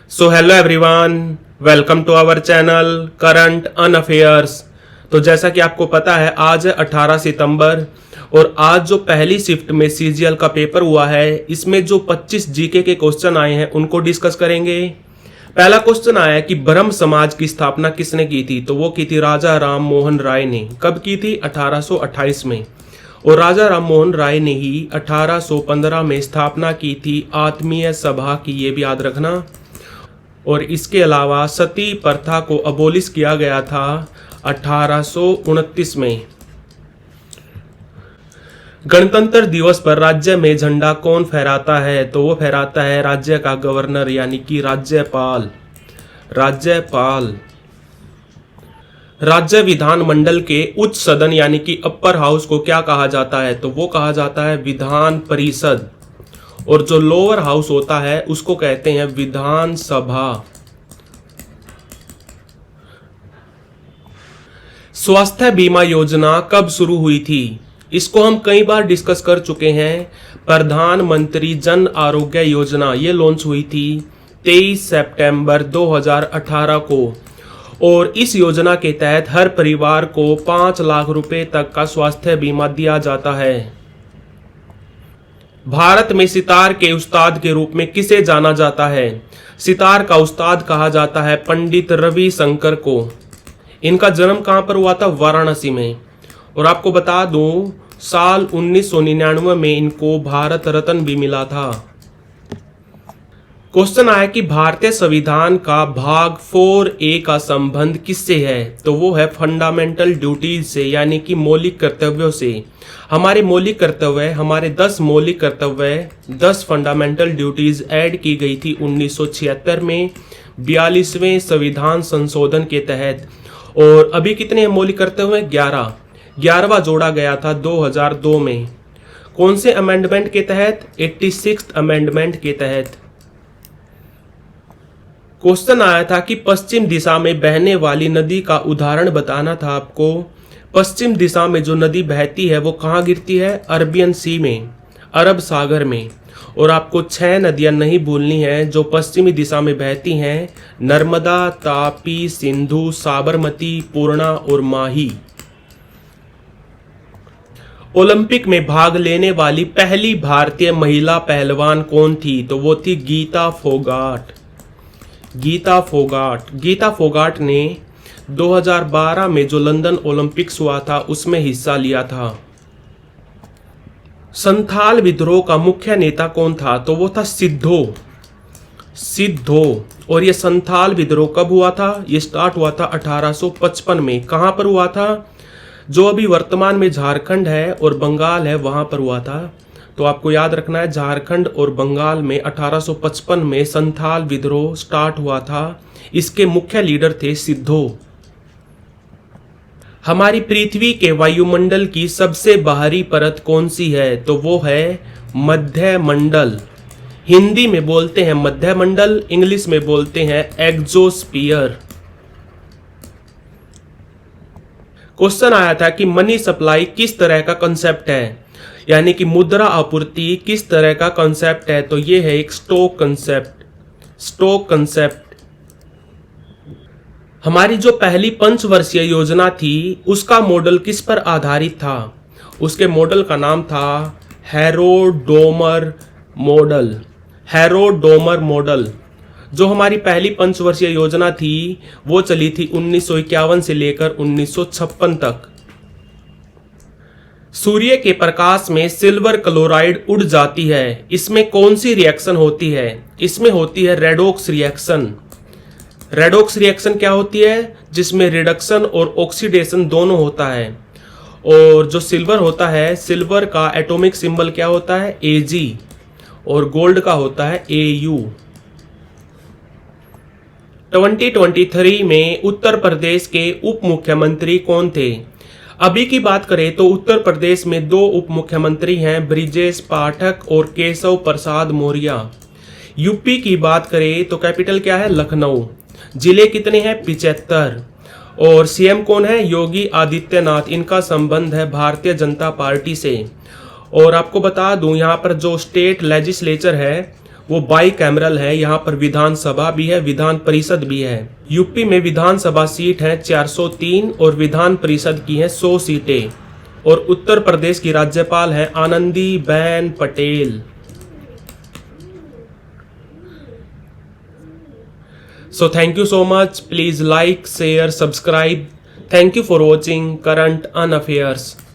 So hello everyone, welcome to our channel current on affairs. तो जैसा कि आपको पता है आज है 18 सितंबर और आज जो पहली शिफ्ट में सीजीएल का पेपर हुआ है इसमें जो 25 जीके के क्वेश्चन आए हैं उनको डिस्कस करेंगे। पहला क्वेश्चन आया कि ब्रह्म समाज की स्थापना किसने की थी, तो वो की थी राजा राम मोहन राय ने। कब की थी? 1828 में। और राजा राम मोहन राय ने ही 1815 में स्थापना की थी आत्मीय सभा की, ये भी याद रखना। और इसके अलावा सती प्रथा को अबोलिश किया गया था 1829 में। गणतंत्र दिवस पर राज्य में झंडा कौन फहराता है, तो वो फहराता है राज्य का गवर्नर यानी कि राज्यपाल। राज्य विधानमंडल के उच्च सदन यानी कि अपर हाउस को क्या कहा जाता है, तो वो कहा जाता है विधान परिषद। और जो लोअर हाउस होता है उसको कहते हैं विधान सभा। स्वास्थ्य बीमा योजना कब शुरू हुई थी, इसको हम कई बार डिस्कस कर चुके हैं। प्रधानमंत्री जन आरोग्य योजना ये लॉन्च हुई थी 23 सितंबर 2018 को। और इस योजना के तहत हर परिवार को 5 लाख रुपए तक का स्वास्थ्य बीमा दिया जाता है। भारत में सितार के उस्ताद के रूप में किसे जाना जाता है? सितार का उस्ताद कहा जाता है पंडित रविशंकर को। इनका जन्म कहां पर हुआ था? वाराणसी में। और आपको बता दूं साल 1999 में इनको भारत रत्न भी मिला था। क्वेश्चन आया कि भारतीय संविधान का भाग 4A का संबंध किससे है, तो वो है फंडामेंटल ड्यूटीज से यानी कि मौलिक कर्तव्यों से। हमारे मौलिक कर्तव्य, हमारे 10 मौलिक कर्तव्य, 10 फंडामेंटल ड्यूटीज ऐड की गई थी 1976 में 42वें संविधान संशोधन के तहत। और अभी कितने मौलिक कर्तव्य? 11वां जोड़ा गया था 2002 में। कौन से अमेंडमेंट के तहत? 86th अमेंडमेंट के तहत। क्वेश्चन आया था कि पश्चिम दिशा में बहने वाली नदी का उदाहरण बताना था आपको। पश्चिम दिशा में जो नदी बहती है वो कहाँ गिरती है? अरबियन सी में, अरब सागर में। और आपको 6 नदियां नहीं भूलनी है जो पश्चिमी दिशा में बहती हैं, नर्मदा, तापी, सिंधु, साबरमती, पूर्णा और माही। ओलंपिक में भाग लेने वाली पहली भारतीय महिला पहलवान कौन थी, तो वो थी गीता फोगाट। गीता फोगाट ने 2012 में जो लंदन ओलंपिक्स हुआ था उसमें हिस्सा लिया था। संथाल विद्रोह का मुख्य नेता कौन था, तो वो था सिद्धो। और ये संथाल विद्रोह कब हुआ था? ये स्टार्ट हुआ था 1855 में। कहां पर हुआ था? जो अभी वर्तमान में झारखंड है और बंगाल है वहां पर हुआ था। तो आपको याद रखना है झारखंड और बंगाल में 1855 में संथाल विद्रोह स्टार्ट हुआ था। इसके मुख्य लीडर थे सिद्धो। हमारी पृथ्वी के वायुमंडल की सबसे बाहरी परत कौन सी है, तो वो है मध्य मंडल। हिंदी में बोलते हैं मध्य मंडल, इंग्लिश में बोलते हैं एग्जोस्फीयर। क्वेश्चन आया था कि मनी सप्लाई किस तरह का कंसेप्ट है, यानी कि मुद्रा आपूर्ति किस तरह का कंसेप्ट है, तो ये है एक स्टॉक कंसेप्ट। हमारी जो पहली पंचवर्षीय योजना थी उसका मॉडल किस पर आधारित था? उसके मॉडल का नाम था हैरो-डोमर मॉडल। जो हमारी पहली पंचवर्षीय योजना थी वो चली थी 1951 से लेकर 1956 तक। सूर्य के प्रकाश में सिल्वर क्लोराइड उड़ जाती है, इसमें कौन सी रिएक्शन होती है? इसमें होती है रेडॉक्स रिएक्शन। रेडॉक्स रिएक्शन क्या होती है? जिसमें रिडक्शन और ऑक्सीडेशन दोनों होता है। और जो सिल्वर होता है, सिल्वर का एटॉमिक सिंबल क्या होता है? Ag। और गोल्ड का होता है Au। 2023 में उत्तर प्रदेश के उप मुख्यमंत्री कौन थे? अभी की बात करें तो उत्तर प्रदेश में 2 उप मुख्यमंत्री हैं, ब्रिजेश पाठक और केशव प्रसाद मौर्य। यूपी की बात करें तो कैपिटल क्या है? लखनऊ। जिले कितने हैं? 75। और सीएम कौन है? योगी आदित्यनाथ। इनका संबंध है भारतीय जनता पार्टी से। और आपको बता दूं यहाँ पर जो स्टेट लेजिस्लेचर है वो बाई कैमरल है। यहाँ पर विधानसभा भी है, विधान परिषद भी है। यूपी में विधानसभा सीट है 403 और विधान परिषद की है 100 सीटें। और उत्तर प्रदेश की राज्यपाल है Anandiben Patel. So thank you so much. Please like, share, subscribe. Thank you for watching Current Affairs.